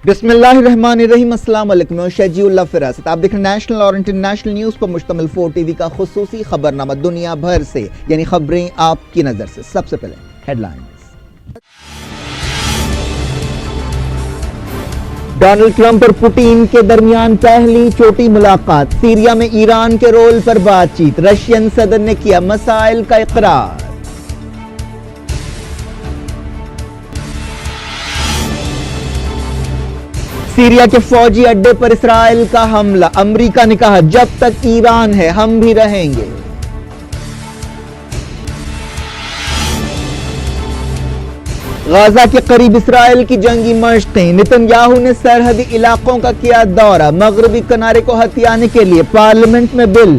بسم اللہ الرحمن الرحیم۔ السلام علیکم، میں شجیع اللہ فراست۔ آپ دیکھ رہے ہیں نیشنل اور انٹرنیشنل نیوز پر مشتمل 4 ٹی وی کا خصوصی خبرنامہ دنیا بھر سے، یعنی خبریں آپ کی نظر سے۔ سب سے پہلے ہیڈ لائنز۔ ڈونلڈ ٹرمپ اور پوٹین کے درمیان پہلی چھوٹی ملاقات، سیریا میں ایران کے رول پر بات چیت، رشین صدر نے کیا مسائل کا اقرار۔ سیریا کے فوجی اڈے پر اسرائیل کا حملہ، امریکہ نے کہا جب تک ایران ہے ہم بھی رہیں گے۔ غزہ کے قریب اسرائیل کی جنگی مشقیں، نتن یاہو نے سرحدی علاقوں کا کیا دورہ، مغربی کنارے کو ہتھیانے کے لیے پارلیمنٹ میں بل۔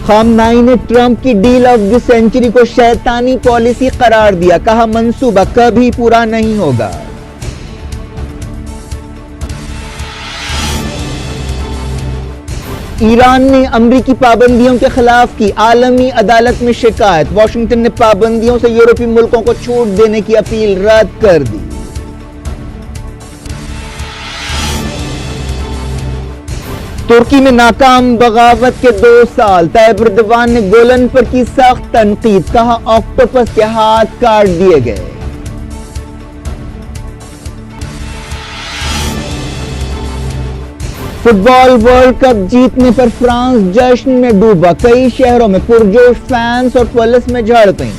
خامنائی نے ٹرمپ کی ڈیل آف دی سینچری کو شیطانی پالیسی قرار دیا، کہا منصوبہ کبھی پورا نہیں ہوگا۔ ایران نے امریکی پابندیوں کے خلاف کی عالمی عدالت میں شکایت، واشنگٹن نے پابندیوں سے یورپی ملکوں کو چھوٹ دینے کی اپیل رد کر دی۔ ترکی میں ناکام بغاوت کے 2 سال، طیب اردوان نے گولن پر کی سخت تنقید، کہا آکٹوپس کے ہاتھ کاٹ دیے گئے۔ فٹ بال ورلڈ کپ جیتنے پر فرانس جشن میں ڈوبا، کئی شہروں میں پرجوش فینس اور پولیس میں جھڑپیں۔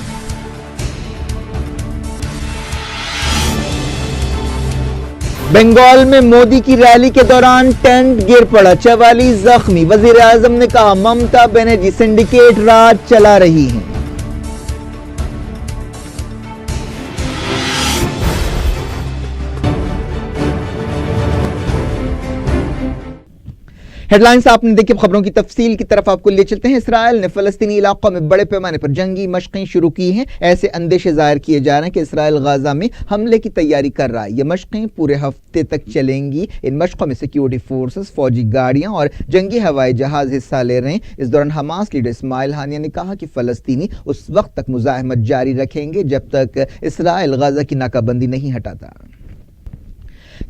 بنگال میں مودی کی ریلی کے دوران ٹینٹ گر پڑا، 44 زخمی، وزیر اعظم نے کہا ممتا بنرجی سنڈیکیٹ راج چلا رہی ہیں۔ ہیڈ لائنز آپ نے دیکھی، خبروں کی تفصیل کی طرف آپ کو لے چلتے ہیں۔ اسرائیل نے فلسطینی علاقوں میں بڑے پیمانے پر جنگی مشقیں شروع کی ہیں۔ ایسے اندیشے ظاہر کیے جا رہے ہیں کہ اسرائیل غزہ میں حملے کی تیاری کر رہا ہے۔ یہ مشقیں پورے ہفتے تک چلیں گی۔ ان مشقوں میں سیکیورٹی فورسز، فوجی گاڑیاں اور جنگی ہوائی جہاز حصہ لے رہے ہیں۔ اس دوران حماس لیڈر اسماعیل ہانیہ نے کہا کہ فلسطینی اس وقت تک مزاحمت جاری رکھیں گے جب تک اسرائیل غزہ کی ناکہ بندی نہیں ہٹاتا۔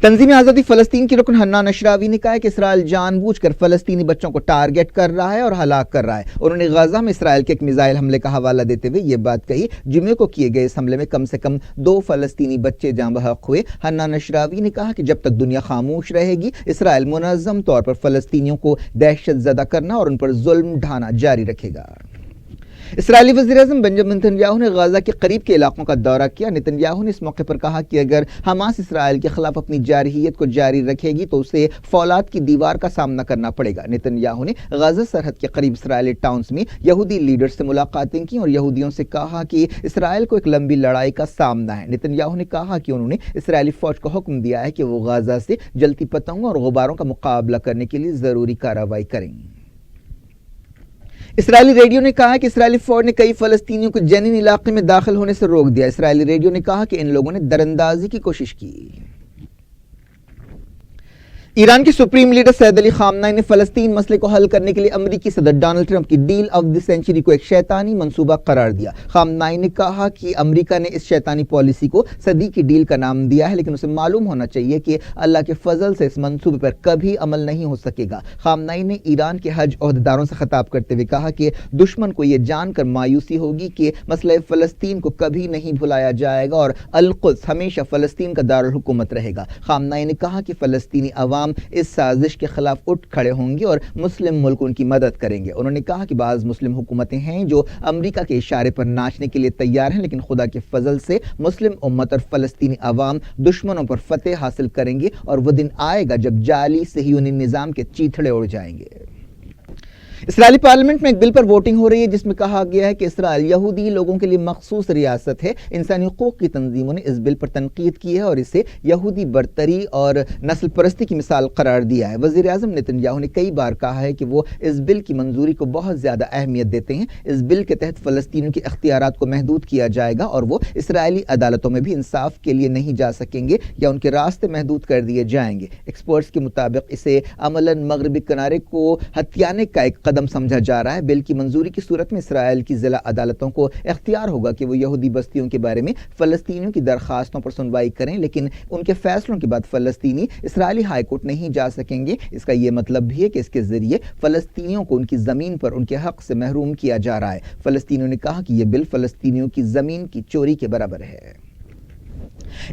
تنظیم آزادی فلسطین کی رکن حنان اشراوی نے کہا ہے کہ اسرائیل جان بوجھ کر فلسطینی بچوں کو ٹارگٹ کر رہا ہے اور ہلاک کر رہا ہے۔ انہوں نے غزہ میں اسرائیل کے ایک میزائل حملے کا حوالہ دیتے ہوئے یہ بات کہی۔ جمعے کو کیے گئے اس حملے میں کم سے کم 2 فلسطینی بچے جاں بحق ہوئے۔ حنان اشراوی نے کہا کہ جب تک دنیا خاموش رہے گی، اسرائیل منظم طور پر فلسطینیوں کو دہشت زدہ کرنا اور ان پر ظلم ڈھانا جاری رکھے گا۔ اسرائیلی وزیر اعظم بنجامن نتن یاہو نے غزہ کے قریب کے علاقوں کا دورہ کیا۔ نتن یاہو نے اس موقع پر کہا کہ اگر حماس اسرائیل کے خلاف اپنی جارحیت کو جاری رکھے گی تو اسے فولاد کی دیوار کا سامنا کرنا پڑے گا۔ نتن یاہو نے غزہ سرحد کے قریب اسرائیلی ٹاؤنز میں یہودی لیڈرز سے ملاقاتیں کی اور یہودیوں سے کہا کہ اسرائیل کو ایک لمبی لڑائی کا سامنا ہے۔ نتن یاہو نے کہا کہ انہوں نے اسرائیلی فوج کو حکم دیا ہے کہ وہ غزہ سے جلتی پتنگوں اور غباروں کا مقابلہ کرنے کے لیے ضروری کارروائی کریں۔ اسرائیلی ریڈیو نے کہا کہ اسرائیلی فوج نے کئی فلسطینیوں کو جنین علاقے میں داخل ہونے سے روک دیا۔ اسرائیلی ریڈیو نے کہا کہ ان لوگوں نے دراندازی کی کوشش کی۔ ایران کے سپریم لیڈر سید علی خامنائی نے فلسطین مسئلے کو حل کرنے کے لیے امریکی صدر ڈونلڈ ٹرمپ کی ڈیل آف دی سینچری کو ایک شیطانی منصوبہ قرار دیا۔ خامنائی نے کہا کہ امریکہ نے اس شیطانی پالیسی کو صدی کی ڈیل کا نام دیا ہے، لیکن اسے معلوم ہونا چاہیے کہ اللہ کے فضل سے اس منصوبے پر کبھی عمل نہیں ہو سکے گا۔ خامنائی نے ایران کے حج عہدیداروں سے خطاب کرتے ہوئے کہا کہ دشمن کو یہ جان کر مایوسی ہوگی کہ مسئلہ فلسطین کو کبھی نہیں بھلایا جائے گا اور القدس ہمیشہ فلسطین کا دارالحکومت رہے گا۔ خامنائی نے کہا کہ فلسطینی عوام اس سازش کے خلاف اٹھ کھڑے ہوں گے اور مسلم ملک ان کی مدد کریں گے۔ انہوں نے کہا کہ بعض مسلم حکومتیں ہیں جو امریکہ کے اشارے پر ناچنے کے لیے تیار ہیں، لیکن خدا کے فضل سے مسلم امت اور فلسطینی عوام دشمنوں پر فتح حاصل کریں گے اور وہ دن آئے گا جب جعلی صہیونی نظام کے چیتھڑے اڑ جائیں گے۔ اسرائیلی پارلیمنٹ میں ایک بل پر ووٹنگ ہو رہی ہے جس میں کہا گیا ہے کہ اسرائیل یہودی لوگوں کے لیے مخصوص ریاست ہے۔ انسانی حقوق کی تنظیموں نے اس بل پر تنقید کی ہے اور اسے یہودی برتری اور نسل پرستی کی مثال قرار دیا ہے۔ وزیر اعظم نتن یاہو نے کئی بار کہا ہے کہ وہ اس بل کی منظوری کو بہت زیادہ اہمیت دیتے ہیں۔ اس بل کے تحت فلسطینیوں کے اختیارات کو محدود کیا جائے گا اور وہ اسرائیلی عدالتوں میں بھی انصاف کے لیے نہیں جا سکیں گے یا ان کے راستے محدود کر دیے جائیں گے۔ ایکسپرٹس کے مطابق اسے عملاً مغربی کنارے کو ہتھیانے کا ایک قدم سمجھا جا رہا ہے۔ بل کی منظوری کی صورت میں اسرائیل کی ضلع عدالتوں کو اختیار ہوگا کہ وہ یہودی بستیوں کے بارے میں فلسطینیوں کی درخواستوں پر سنوائی کریں، لیکن ان کے فیصلوں کے بعد فلسطینی اسرائیلی ہائی کورٹ نہیں جا سکیں گے۔ اس کا یہ مطلب بھی ہے کہ اس کے ذریعے فلسطینیوں کو ان کی زمین پر ان کے حق سے محروم کیا جا رہا ہے۔ فلسطینیوں نے کہا کہ یہ بل فلسطینیوں کی زمین کی چوری کے برابر ہے۔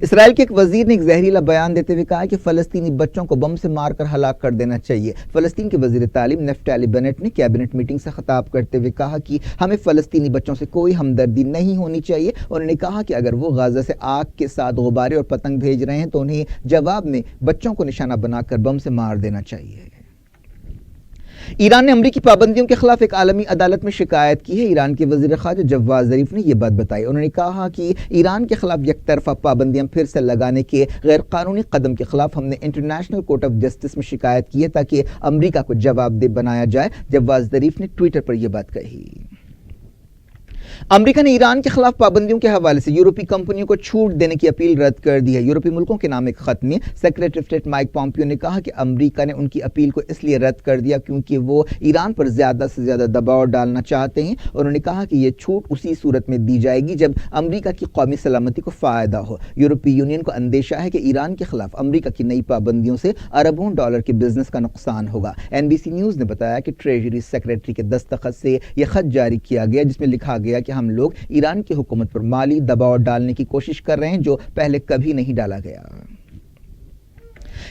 اسرائیل کے ایک وزیر نے ایک زہریلا بیان دیتے ہوئے کہا کہ فلسطینی بچوں کو بم سے مار کر ہلاک کر دینا چاہیے۔ فلسطین کے وزیر تعلیم نفتالی بینٹ نے کیبنٹ میٹنگ سے خطاب کرتے ہوئے کہا کہ ہمیں فلسطینی بچوں سے کوئی ہمدردی نہیں ہونی چاہیے۔ انہوں نے کہا کہ اگر وہ غزہ سے آگ کے ساتھ غبارے اور پتنگ بھیج رہے ہیں تو انہیں جواب میں بچوں کو نشانہ بنا کر بم سے مار دینا چاہیے۔ ایران نے امریکی پابندیوں کے خلاف ایک عالمی عدالت میں شکایت کی ہے۔ ایران کے وزیر خارجہ جواد ظریف نے یہ بات بتائی۔ انہوں نے کہا کہ ایران کے خلاف یک طرفہ پابندیاں پھر سے لگانے کے غیر قانونی قدم کے خلاف ہم نے انٹرنیشنل کورٹ آف جسٹس میں شکایت کی ہے تاکہ امریکہ کو جواب دہ بنایا جائے۔ جواد ظریف نے ٹویٹر پر یہ بات کہی۔ امریکہ نے ایران کے خلاف پابندیوں کے حوالے سے یورپی کمپنیوں کو چھوٹ دینے کی اپیل رد کر دی ہے۔ یورپی ملکوں کے نام ایک خط میں سیکریٹری اسٹیٹ مائک پومپیو نے کہا کہ امریکہ نے ان کی اپیل کو اس لیے رد کر دیا کیونکہ وہ ایران پر زیادہ سے زیادہ دباؤ ڈالنا چاہتے ہیں۔ انہوں نے کہا کہ یہ چھوٹ اسی صورت میں دی جائے گی جب امریکہ کی قومی سلامتی کو فائدہ ہو۔ یورپی یونین کو اندیشہ ہے کہ ایران کے خلاف امریکہ کی نئی پابندیوں سے اربوں ڈالر کے بزنس کا نقصان ہوگا۔ NBC نیوز نے بتایا کہ ٹریجری سیکریٹری کے دستخط سے یہ خط جاری کیا گیا جس میں لکھا گیا کہ ہم لوگ ایران کی حکومت پر مالی دباؤ ڈالنے کی کوشش کر رہے ہیں جو پہلے کبھی نہیں ڈالا گیا۔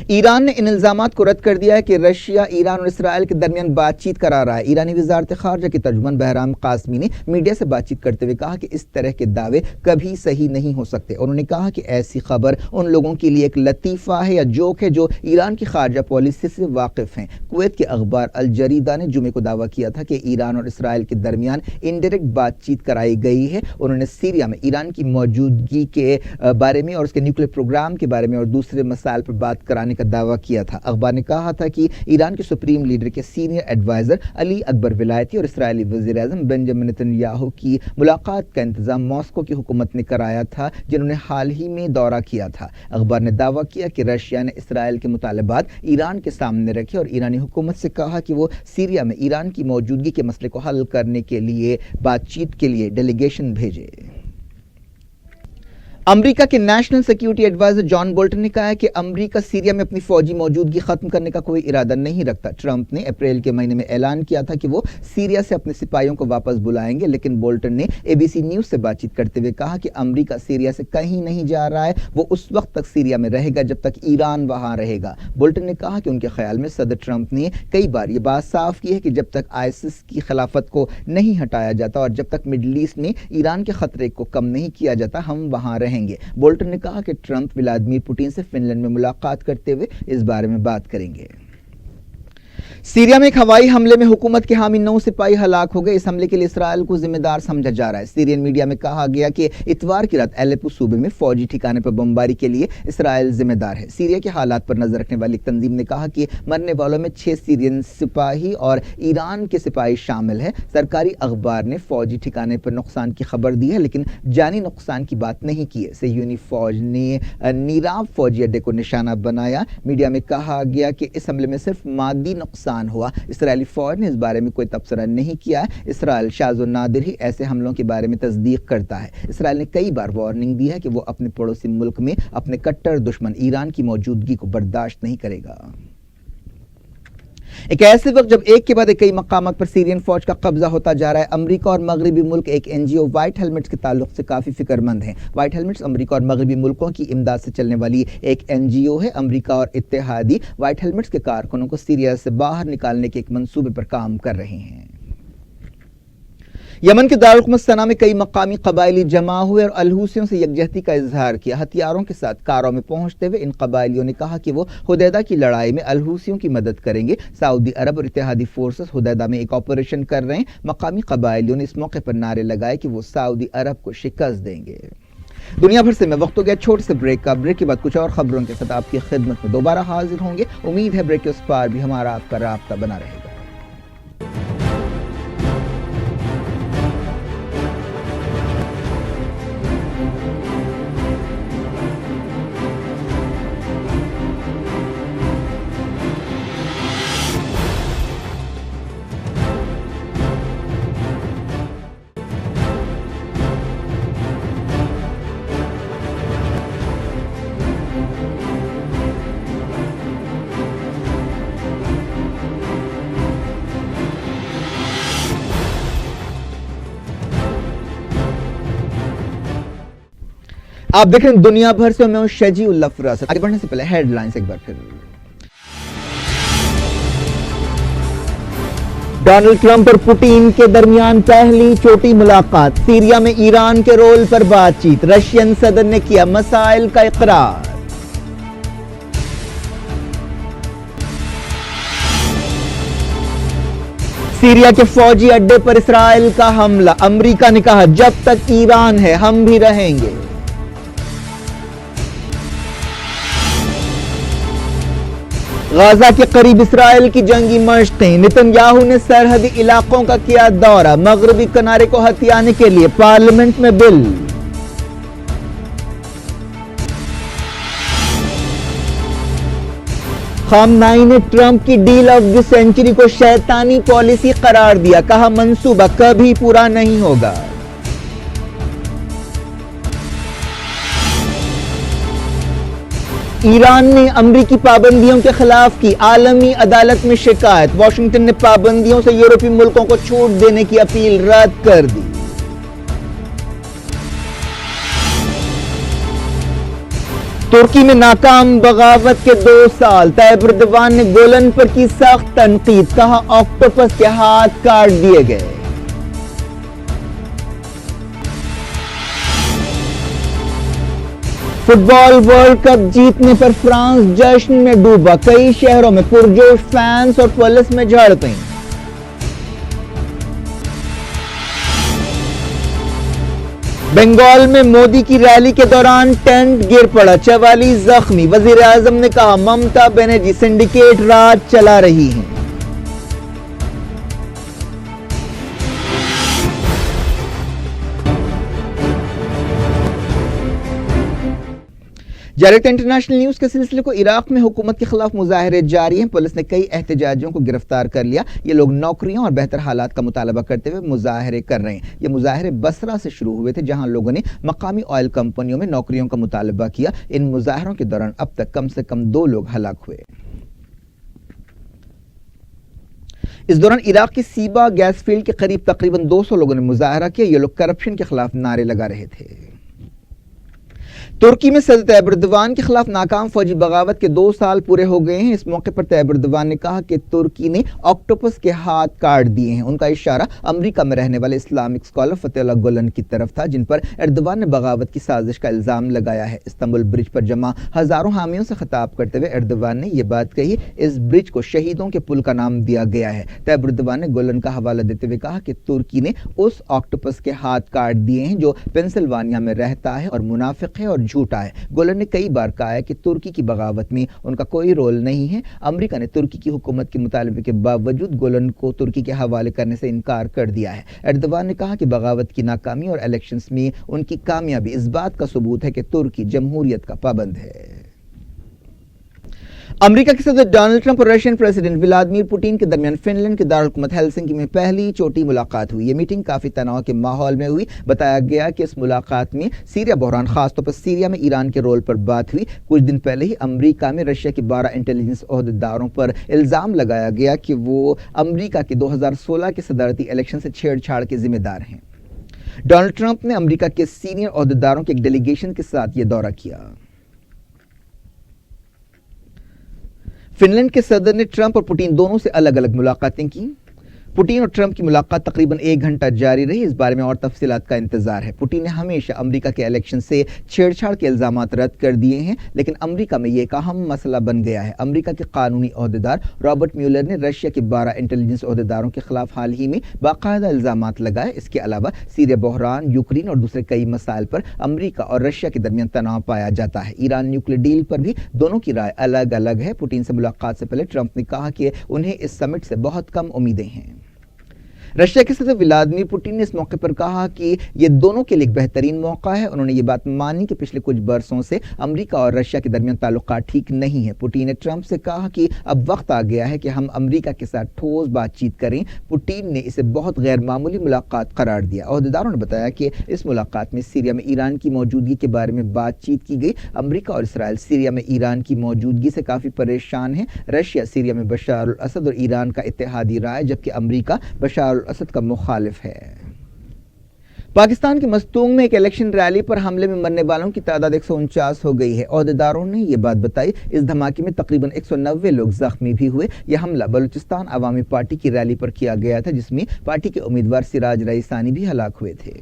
ایران نے ان الزامات کو رد کر دیا ہے کہ رشیا ایران اور اسرائیل کے درمیان بات چیت کرا رہا ہے۔ ایرانی وزارت خارجہ کے ترجمان بہرام قاسمی نے میڈیا سے بات چیت کرتے ہوئے کہا کہ اس طرح کے دعوے کبھی صحیح نہیں ہو سکتے۔ انہوں نے کہا کہ ایسی خبر ان لوگوں کے لیے ایک لطیفہ ہے یا جوک ہے جو ایران کی خارجہ پالیسی سے واقف ہیں۔ کویت کے اخبار الجریدہ نے جمعے کو دعویٰ کیا تھا کہ ایران اور اسرائیل کے درمیان انڈائریکٹ بات چیت کرائی گئی ہے۔ انہوں نے سیریا میں ایران کی موجودگی کے بارے میں اور اس کے نیوکلیئر پروگرام کے بارے میں اور دوسرے مسائل پر بات کرانے کا دعویٰ کیا تھا۔ اخبار نے کہا تھا کہ ایران کے سپریم لیڈر کے سینئر ایڈوائزر علی اکبر ولایتی اور اسرائیلی وزیر اعظم بنجامن نیتن یاہو کی ملاقات کا انتظام ماسکو کی حکومت نے کرایا تھا جنہوں نے حال ہی میں دورہ کیا تھا۔ اخبار نے دعویٰ کیا کہ رشیا نے اسرائیل کے مطالبات ایران کے سامنے رکھے اور ایرانی حکومت سے کہا کہ وہ سیریا میں ایران کی موجودگی کے مسئلے کو حل کرنے کے لیے بات چیت کے لیے ڈیلیگیشن بھیجے۔ امریکہ کے national security advisor John Bolton نے کہا ہے کہ امریکہ سیریا میں اپنی فوجی موجودگی ختم کرنے کا کوئی ارادہ نہیں رکھتا۔ ٹرمپ نے اپریل کے مہینے میں اعلان کیا تھا کہ وہ سیریا سے اپنے سپاہیوں کو واپس بلائیں گے، لیکن بولٹن نے ABC نیوز سے بات چیت کرتے ہوئے کہا کہ امریکہ سیریا سے کہیں نہیں جا رہا ہے، وہ اس وقت تک سیریا میں رہے گا جب تک ایران وہاں رہے گا۔ بولٹن نے کہا کہ ان کے خیال میں صدر ٹرمپ نے کئی بار یہ بات صاف کی ہے کہ جب تک ISIS کی خلافت کو نہیں ہٹایا جاتا اور جب تک مڈل ایسٹ میں ایران کے خطرے کو کم نہیں کیا جاتا ہم وہاں رہیں گے۔ بولٹن نے کہا کہ ٹرمپ ولادیمیر پوٹن سے فن لینڈ میں ملاقات کرتے ہوئے اس بارے میں بات کریں گے۔ سیریا میں ایک ہوائی حملے میں حکومت کے حامی 9 سپاہی ہلاک ہو گئے۔ اس حملے کے لیے اسرائیل کو ذمہ دار سمجھا جا رہا ہے۔ سیرین میڈیا میں کہا گیا کہ اتوار کی رات الیپو صوبے میں فوجی ٹھکانے پر بمباری کے لیے اسرائیل ذمہ دار ہے۔ سیریا کے حالات پر نظر رکھنے والی ایک تنظیم نے کہا کہ مرنے والوں میں 6 سیرین سپاہی اور ایران کے سپاہی شامل ہیں۔ سرکاری اخبار نے فوجی ٹھکانے پر نقصان کی خبر دی ہے لیکن جانی نقصان کی بات نہیں کی ہے۔ صہیونی فوج نے نیراب فوجی اڈے کو نشانہ بنایا۔ میڈیا میں کہا گیا کہ اس حملے میں صرف مادی نقصان ہوا۔ اسرائیلی فوج نے اس بارے میں کوئی تبصرہ نہیں کیا ہے۔ اسرائیل شاذ و نادر ہی ایسے حملوں کے بارے میں تصدیق کرتا ہے۔ اسرائیل نے کئی بار وارننگ دی ہے کہ وہ اپنے پڑوسی ملک میں اپنے کٹر دشمن ایران کی موجودگی کو برداشت نہیں کرے گا۔ ایک ایسے وقت جب ایک کے بعد کئی مقامات پر سیرین فوج کا قبضہ ہوتا جا رہا ہے، امریکہ اور مغربی ملک ایک NGO وائٹ ہیلمٹس کے تعلق سے کافی فکر مند ہیں۔ وائٹ ہیلمٹس امریکہ اور مغربی ملکوں کی امداد سے چلنے والی ایک NGO ہے۔ امریکہ اور اتحادی وائٹ ہیلمٹس کے کارکنوں کو سیریا سے باہر نکالنے کے ایک منصوبے پر کام کر رہے ہیں۔ یمن کے دارالحکومت صنعا میں کئی مقامی قبائلی جمع ہوئے اور الحوثیوں سے یکجہتی کا اظہار کیا۔ ہتھیاروں کے ساتھ کاروں میں پہنچتے ہوئے ان قبائلیوں نے کہا کہ وہ حدیدہ کی لڑائی میں الحوثیوں کی مدد کریں گے۔ سعودی عرب اور اتحادی فورسز حدیدہ میں ایک آپریشن کر رہے ہیں۔ مقامی قبائلیوں نے اس موقع پر نعرے لگائے کہ وہ سعودی عرب کو شکست دیں گے۔ دنیا بھر سے میں وقت ہو گیا چھوٹے سے بریک کا۔ بریک کے بعد کچھ اور خبروں کے ساتھ آپ کی خدمت میں دوبارہ حاضر ہوں گے۔ امید ہے بریک کے اس پار بھی ہمارا آپ کا رابطہ بنا رہے گا۔ آپ دیکھ رہے ہیں دنیا بھر سے، میں ہوں شجی اللہ فراست۔ آگے بڑھنے سے پہلے ہیڈ لائنز ایک بار پھر۔ ڈونلڈ ٹرمپ اور پوٹین کے درمیان پہلی چوٹی ملاقات، سیریا میں ایران کے رول پر بات چیت، رشین صدر نے کیا مسائل کا اقرار۔ سیریا کے فوجی اڈے پر اسرائیل کا حملہ، امریکہ نے کہا جب تک ایران ہے ہم بھی رہیں گے۔ غزہ کے قریب اسرائیل کی جنگی مشقیں، نتن یاہو نے سرحدی علاقوں کا کیا دورہ، مغربی کنارے کو ہتھیانے کے لیے پارلیمنٹ میں بل۔ خامنائی نے ٹرمپ کی ڈیل آف دی سینچری کو شیطانی پالیسی قرار دیا، کہا منصوبہ کبھی پورا نہیں ہوگا۔ ایران نے امریکی پابندیوں کے خلاف کی عالمی عدالت میں شکایت، واشنگٹن نے پابندیوں سے یورپی ملکوں کو چھوٹ دینے کی اپیل رد کر دی۔ ترکی میں ناکام بغاوت کے 2 سال، طیب اردوان نے گولن پر کی سخت تنقید، کہا آکٹوپس کے ہاتھ کاٹ دیے گئے۔ فٹ بال ورلڈ کپ جیتنے پر فرانس جشن میں ڈوبا، کئی شہروں میں پرجوش فینس اور پولیس میں جھڑپیں۔ بنگال میں مودی کی ریلی کے دوران ٹینٹ گر پڑا، 44 زخمی، وزیر اعظم نے کہا ممتا بنرجی سنڈیکیٹ راج چلا رہی ہیں۔ ڈائریکٹ انٹرنیشنل نیوز کے سلسلے کو، عراق میں حکومت کے خلاف مظاہرے جاری ہیں، پولیس نے کئی احتجاجیوں کو گرفتار کر لیا۔ یہ لوگ نوکریوں اور بہتر حالات کا مطالبہ کرتے ہوئے مظاہرے کر رہے ہیں۔ یہ مظاہرے بصرہ سے شروع ہوئے تھے، جہاں لوگوں نے مقامی آئل کمپنیوں میں نوکریوں کا مطالبہ کیا۔ ان مظاہروں کے دوران اب تک کم سے کم 2 لوگ ہلاک ہوئے۔ اس دوران عراق کے سیبا گیس فیلڈ کے قریب تقریباً 200 لوگوں نے مظاہرہ کیا۔ یہ لوگ کرپشن کے خلاف نعرے لگا رہے تھے۔ ترکی میں صدر طیب اردوان کے خلاف ناکام فوجی بغاوت کے 2 سال پورے ہو گئے ہیں۔ اس موقع پر طیب اردوان نے کہا کہ ترکی نے آکٹوپس کے ہاتھ کاٹ دیے ہیں۔ ان کا اشارہ امریکہ میں رہنے والے اسلامک اسکالر فتح اللہ گولن کی طرف تھا، جن پر اردوان نے بغاوت کی سازش کا الزام لگایا ہے۔ استنبول برج پر جمع ہزاروں حامیوں سے خطاب کرتے ہوئے اردوان نے یہ بات کہی، اس برج کو شہیدوں کے پل کا نام دیا گیا ہے۔ طیب اردوان نے گولن کا حوالہ دیتے ہوئے کہا کہ ترکی نے اس آکٹوپس کے ہاتھ کاٹ دیے ہیں جو پینسلوانیا میں رہتا ہے اور منافق ہے اور جھوٹا ہے۔ گولن نے کئی بار کہا ہے کہ ترکی کی بغاوت میں ان کا کوئی رول نہیں ہے۔ امریکہ نے ترکی کی حکومت کے مطالبے کے باوجود گولن کو ترکی کے حوالے کرنے سے انکار کر دیا ہے۔ اردوان نے کہا کہ بغاوت کی ناکامی اور الیکشنز میں ان کی کامیابی اس بات کا ثبوت ہے کہ ترکی جمہوریت کا پابند ہے۔ امریکہ کے صدر ڈونلڈ ٹرمپ اور رشین پریزیڈنٹ ولادیمیر پوٹین کے درمیان فن لینڈ کے دارالحکومت ہیلسنکی میں پہلی چوٹی ملاقات ہوئی۔ یہ میٹنگ کافی تناؤ کے ماحول میں ہوئی۔ بتایا گیا کہ اس ملاقات میں سیریا بحران، خاص طور پر سیریا میں ایران کے رول پر بات ہوئی۔ کچھ دن پہلے ہی امریکہ میں رشیا کے 12 انٹیلیجنس عہدیداروں پر الزام لگایا گیا کہ وہ امریکہ کے 2016 کے صدارتی الیکشن سے چھیڑ چھاڑ کے ذمہ دار ہیں۔ ڈونلڈ ٹرمپ نے امریکہ کے سینئر عہدیداروں کے ایک ڈیلیگیشن کے ساتھ یہ دورہ کیا۔ فن لینڈ کے صدر نے ٹرمپ اور پوٹین دونوں سے الگ الگ ملاقاتیں کی۔ پوٹین اور ٹرمپ کی ملاقات تقریباً 1 گھنٹہ جاری رہی۔ اس بارے میں اور تفصیلات کا انتظار ہے۔ پوٹین نے ہمیشہ امریکہ کے الیکشن سے چھیڑ چھاڑ کے الزامات رد کر دیے ہیں، لیکن امریکہ میں یہ ایک اہم مسئلہ بن گیا ہے۔ امریکہ کے قانونی عہدیدار رابرٹ میولر نے رشیا کے 12 انٹیلیجنس عہدیداروں کے خلاف حال ہی میں باقاعدہ الزامات لگائے۔ اس کے علاوہ سیریا بحران، یوکرین اور دوسرے کئی مسائل پر امریکہ اور رشیا کے درمیان تناؤ پایا جاتا ہے۔ ایران نیوکلیئر ڈیل پر بھی دونوں کی رائے الگ الگ ہے۔ پوٹین سے ملاقات سے پہلے ٹرمپ نے کہا کہ انہیں اس سمٹ سے بہت کم امیدیں ہیں۔ رشیا کے صدر ولادیمیر پوٹین نے اس موقع پر کہا کہ یہ دونوں کے لیے ایک بہترین موقع ہے۔ انہوں نے یہ بات مانی کہ پچھلے کچھ برسوں سے امریکہ اور رشیا کے درمیان تعلقات ٹھیک نہیں ہیں۔ پوٹین نے ٹرمپ سے کہا کہ اب وقت آ گیا ہے کہ ہم امریکہ کے ساتھ ٹھوس بات چیت کریں۔ پوٹین نے اسے بہت غیر معمولی ملاقات قرار دیا۔ عہدیداروں نے بتایا کہ اس ملاقات میں سیریا میں ایران کی موجودگی کے بارے میں بات چیت کی گئی۔ امریکہ اور اسرائیل سیریا میں ایران کی موجودگی سے کافی پریشان ہیں۔ رشیا سیریا میں بشار الاسد اور ایران کا اتحادی رہا ہے، جبکہ امریکہ بشار الاسد کا مخالف ہے۔ پاکستان کے مستونگ میں ایک الیکشن ریلی پر حملے میں مرنے والوں کی تعداد 149 ہو گئی ہے۔ عہدیداروں نے یہ بات بتائی۔ اس دھماکے میں تقریباً 190 لوگ زخمی بھی ہوئے۔ یہ حملہ بلوچستان عوامی پارٹی کی ریلی پر کیا گیا تھا، جس میں پارٹی کے امیدوار سراج رئیسانی بھی ہلاک ہوئے تھے۔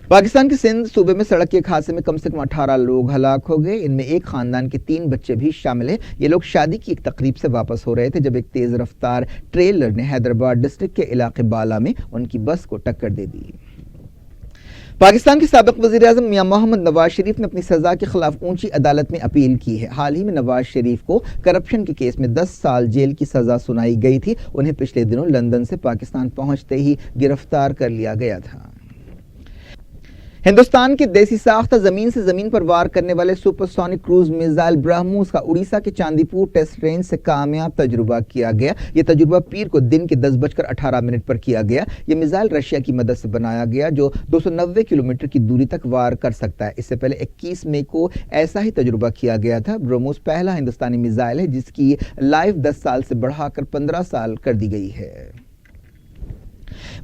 پاکستان کے سندھ صوبے میں سڑک کے ایک حادثے میں کم سے کم 18 لوگ ہلاک ہو گئے۔ ان میں ایک خاندان کے 3 بچے بھی شامل ہیں۔ یہ لوگ شادی کی ایک تقریب سے واپس ہو رہے تھے جب ایک تیز رفتار ٹریلر نے حیدرآباد ڈسٹرکٹ کے علاقے بالا میں ان کی بس کو ٹکر دے دی۔ پاکستان کے سابق وزیر اعظم میاں محمد نواز شریف نے اپنی سزا کے خلاف اونچی عدالت میں اپیل کی ہے۔ حال ہی میں نواز شریف کو کرپشن کے کیس میں 10 سال جیل کی سزا سنائی گئی تھی۔ انہیں پچھلے دنوں لندن سے پاکستان پہنچتے ہی گرفتار کر لیا گیا تھا۔ ہندوستان کے دیسی ساختہ زمین سے زمین پر وار کرنے والے super sonic cruise missile BrahMos کا اڑیسہ کے چاندی پور ٹیسٹ رینج سے کامیاب تجربہ کیا گیا۔ یہ تجربہ پیر کو دن کے 10:18 پر کیا گیا۔ یہ میزائل رشیا کی مدد سے بنایا گیا جو 290 کلومیٹر کی دوری تک وار کر سکتا ہے۔ اس سے پہلے 21 مئی کو ایسا ہی تجربہ کیا گیا تھا۔ برہموس پہلا ہندوستانی میزائل ہے جس کی لائف 10 سال سے بڑھا کر 15 سال کر دی گئی ہے۔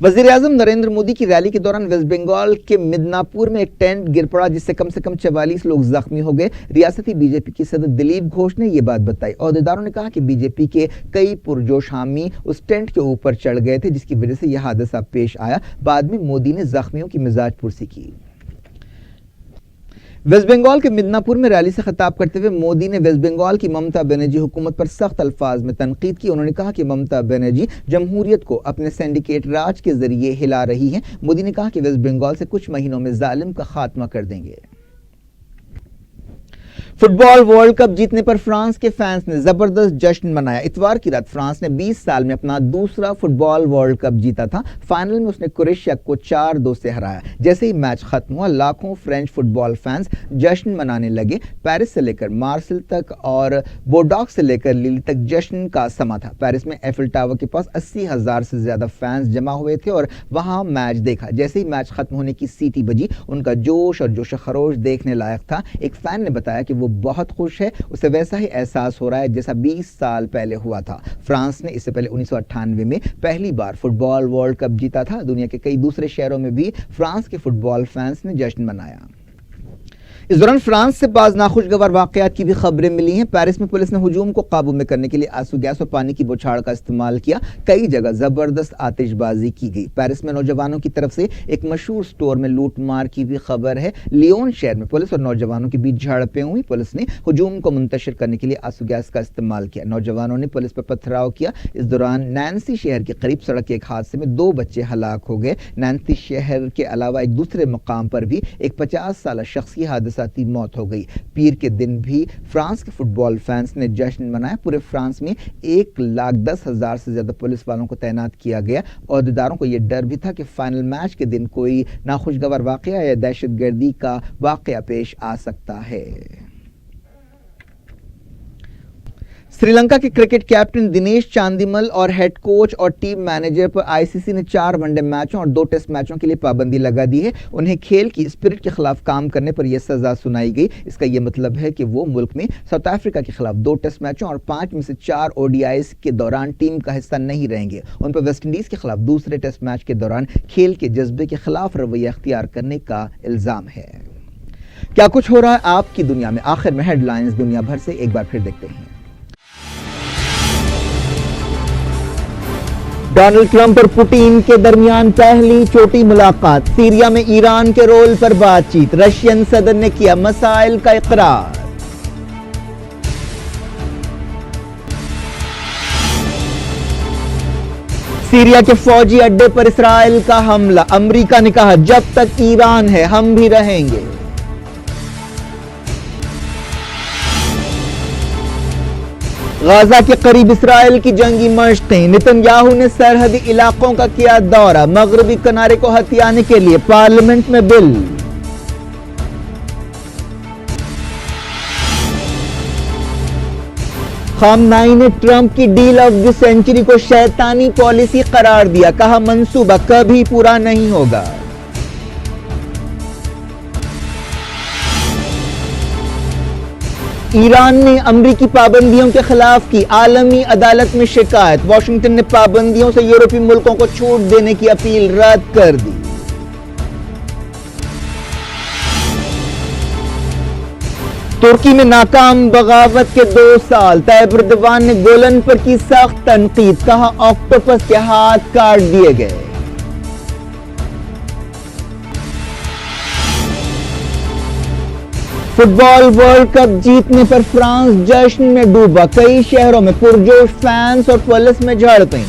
وزیر اعظم نریندر مودی کی ریلی کے دوران ویسٹ بنگال کے مدناپور میں ایک ٹینٹ گر پڑا جس سے کم 44 لوگ زخمی ہو گئے۔ ریاستی بی جے پی کے صدر دلیپ گھوش نے یہ بات بتائی۔ عہدیداروں نے کہا کہ بی جے پی کے کئی پرجوش حامی اس ٹینٹ کے اوپر چڑھ گئے تھے جس کی وجہ سے یہ حادثہ پیش آیا۔ بعد میں مودی نے زخمیوں کی مزاج پرسی کی۔ ویسٹ بنگال کے مدناپور میں ریلی سے خطاب کرتے ہوئے مودی نے ویسٹ بنگال کی ممتا بنرجی حکومت پر سخت الفاظ میں تنقید کی۔ انہوں نے کہا کہ ممتا بنرجی جمہوریت کو اپنے سینڈیکیٹ راج کے ذریعے ہلا رہی ہیں۔ مودی نے کہا کہ ویسٹ بنگال سے کچھ مہینوں میں ظالم کا خاتمہ کر دیں گے۔ فٹ بال ورلڈ کپ جیتنے پر فرانس کے فینس نے زبردست جشن منایا۔ اتوار کی رات فرانس نے 20 سال میں اپنا دوسرا فٹ بال ورلڈ کپ جیتا تھا۔ فائنل میں اس نے کروشیا کو 4-2 سے ہرایا۔ جیسے ہی میچ ختم ہوا لاکھوں فرینچ فٹ بال فینس جشن منانے لگے۔ پیرس سے لے کر مارسل تک اور بورڈاک سے لے کر لیلی تک جشن کا سما تھا۔ پیرس میں ایفل ٹاور کے پاس 80,000 سے زیادہ فینس جمع ہوئے تھے اور وہاں میچ دیکھا۔ جیسے ہی میچ ختم ہونے کی سیٹی بجی ان کا جوش اور جوش خروش دیکھنے لائق تھا۔ ایک فین نے بتایا کہ وہ بہت خوش ہے، اسے ویسا ہی احساس ہو رہا ہے جیسا 20 سال پہلے ہوا تھا۔ فرانس نے اس سے پہلے 1998 میں پہلی بار فٹ بال ورلڈ کپ جیتا تھا۔ دنیا کے کئی دوسرے شہروں میں بھی فرانس کے فٹ بال فینس نے جشن منایا۔ اس دوران فرانس سے بعض ناخوشگوار واقعات کی بھی خبریں ملی ہیں۔ پیرس میں پولیس نے ہجوم کو قابو میں کرنے کے لیے آنسو گیس اور پانی کی بوچھاڑ کا استعمال کیا۔ کئی جگہ زبردست آتش بازی کی گئی۔ پیرس میں نوجوانوں کی طرف سے ایک مشہور سٹور میں لوٹ مار کی بھی خبر ہے۔ لیون شہر میں پولیس اور نوجوانوں کے بیچ جھڑپیں ہوئی۔ پولیس نے ہجوم کو منتشر کرنے کے لیے آنسو گیس کا استعمال کیا۔ نوجوانوں نے پولیس پر پتھراؤ کیا۔ اس دوران نینسی شہر کے قریب سڑک کے ایک حادثے میں 2 بچے ہلاک ہو گئے۔ نینسی شہر کے علاوہ ایک دوسرے مقام پر بھی ایک 50 سالہ شخص کی حادثاتی موت ہو گئی۔ پیر کے دن بھی فرانس کے فٹ بال فینس نے جشن منایا۔ پورے فرانس میں 1,10,000 سے زیادہ پولیس والوں کو تعینات کیا گیا۔ عہدیداروں کو یہ ڈر بھی تھا کہ فائنل میچ کے دن کوئی ناخوشگوار واقعہ یا دہشت گردی کا واقعہ پیش آ سکتا ہے۔ سری لنکا کے کرکٹ کیپٹن دنیش چاندیمل اور ہیڈ کوچ اور ٹیم مینیجر پر آئی سی سی نے 4 ون ڈے میچوں اور 2 ٹیسٹ میچوں کے لیے پابندی لگا دی ہے۔ انہیں کھیل کی اسپرٹ کے خلاف کام کرنے پر یہ سزا سنائی گئی۔ اس کا یہ مطلب ہے کہ وہ ملک میں ساؤتھ افریقہ کے خلاف 2 ٹیسٹ میچوں اور 5 میں سے 4 او ڈی آئیز کے دوران ٹیم کا حصہ نہیں رہیں گے۔ ان پر ویسٹ انڈیز کے خلاف دوسرے ٹیسٹ میچ کے دوران کھیل کے جذبے کے خلاف رویہ اختیار کرنے کا الزام ہے۔ کیا کچھ ہو رہا ہے آپ کی دنیا میں؟ آخر میں ہیڈ لائنز دنیا بھر سے ایک بار پھر دیکھتے ہیں۔ ڈونلڈ ٹرمپ اور پوٹین کے درمیان پہلی چھوٹی ملاقات۔ سیریا میں ایران کے رول پر بات چیت۔ رشین صدر نے کیا مسائل کا اقرار۔ سیریا کے فوجی اڈے پر اسرائیل کا حملہ۔ امریکہ نے کہا جب تک ایران ہے ہم بھی رہیں گے۔ غزہ کے قریب اسرائیل کی جنگی مشقیں۔ نتن یاہو نے سرحدی علاقوں کا کیا دورہ۔ مغربی کنارے کو ہتھیانے کے لیے پارلیمنٹ میں بل۔ خامنائی نے ٹرمپ کی ڈیل آف دی سینچری کو شیطانی پالیسی قرار دیا۔ کہا منصوبہ کبھی پورا نہیں ہوگا۔ ایران نے امریکی پابندیوں کے خلاف کی عالمی عدالت میں شکایت۔ واشنگٹن نے پابندیوں سے یورپی ملکوں کو چھوٹ دینے کی اپیل رد کر دی۔ ترکی میں ناکام بغاوت کے 2 سال، طیب اردوان نے گولن پر کی سخت تنقید، کہا آکٹوپس کے ہاتھ کاٹ دیے گئے۔ فٹ بال ورلڈ کپ جیتنے پر فرانس جشن میں ڈوبا، کئی شہروں میں پرجوش فینس اور پولیس میں جھڑپیں۔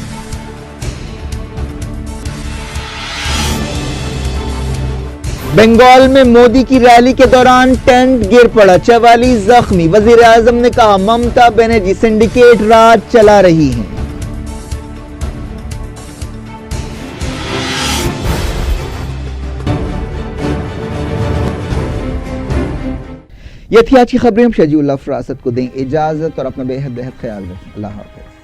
بنگال میں مودی کی ریلی کے دوران ٹینٹ گر پڑا، 44 زخمی، وزیر اعظم نے کہا ممتا بنرجی سنڈیکیٹ راج چلا رہی ہیں۔ یہ تھی آج کی خبریں، ہم شجیع اللہ فراست کو دیں اجازت اور اپنا بے حد خیال رکھیں۔ اللہ حافظ۔